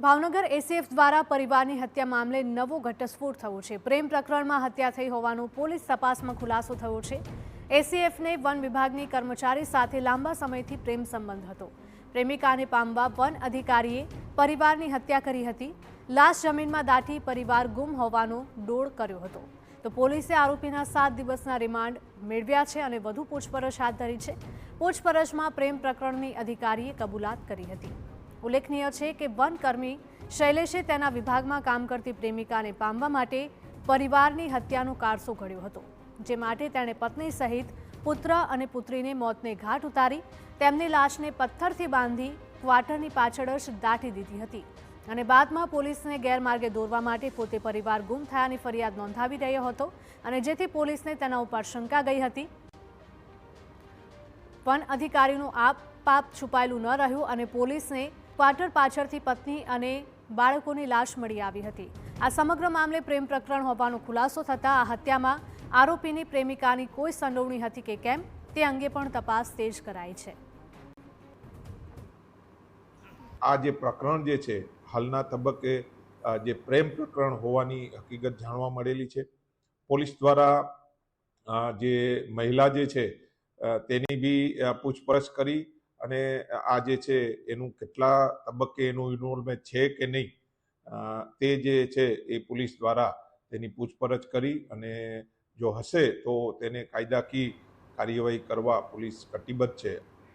Bhavnagar ACF દ્વારા પરિવારની હત્યા મામલે નવો ઘટસ્ફોટ થયો છે। પ્રેમ પ્રકરણમાં હત્યા થઈ હોવાનો પોલીસ તપાસમાં ખુલાસો થયો છે। એસીએફને વન વિભાગની કર્મચારી સાથે લાંબા સમયથી પ્રેમ સંબંધ હતો। પ્રેમિકાને પામવા વન અધિકારીએ પરિવારની હત્યા કરી હતી। લાશ જમીનમાં દાટી પરિવાર ગુમ હોવાનો ડોળ કર્યો હતો। તો પોલીસે આરોપીના 7 દિવસના રિમાન્ડ મેળવ્યા છે અને વધુ પૂછપરછ હાથ ધરી છે। પૂછપરછમાં પ્રેમ પ્રકરણની અધિકારીએ કબૂલાત કરી હતી। ઉલ્લેખનીય છે કે વનકર્મી શૈલેષે તેના વિભાગમાં કામ કરતી પ્રેમિકાને પામવા માટે પરિવારની હત્યાનો કારસો ઘડ્યો હતો, જે માટે તેણે પત્ની સહિત પુત્ર અને પુત્રીને મોતને ઘાટ ઉતારી તેમની લાશને પથ્થરથી બાંધી ક્વાર્ટરની પાછળ જ દાટી દીધી હતી અને બાદમાં પોલીસને ગેરમાર્ગે દોરવા માટે પોતે પરિવાર ગુમ થયાની ફરિયાદ નોંધાવી રહ્યો હતો અને જેથી પોલીસને તેના ઉપર શંકા ગઈ હતી। વન અધિકારીનું પાપ છુપાયેલું ન રહ્યું અને પોલીસને ક્વાર્ટર પાછળથી પત્ની અને બાળકોની લાશ મળી આવી હતી। આ સમગ્ર મામલે પ્રેમ પ્રકરણ હોવાનો ખુલાસો થતાં આ હત્યામાં આરોપીની પ્રેમિકાની કોઈ સંડોવણી હતી કે કેમ તે અંગે પણ તપાસ તેજ કરાઈ છે। આ જે પ્રકરણ જે છે હાલના તબક્કે જે પ્રેમ પ્રકરણ હોવાની હકીકત જાણવા મળેલી છે। પોલીસ દ્વારા જે મહિલા જે છે તેની બી પૂછપરછ કરી અને આ જે છે એનું કેટલા તબક્કે એનું ઇન્વોલ્વમેન્ટ છે કે નહીં તે જે છે એ પોલીસ દ્વારા તેની પૂછપરછ કરી અને જો હશે તો તેને કાયદાકીય કાર્યવાહી કરવા પોલીસ કટિબદ્ધ છે।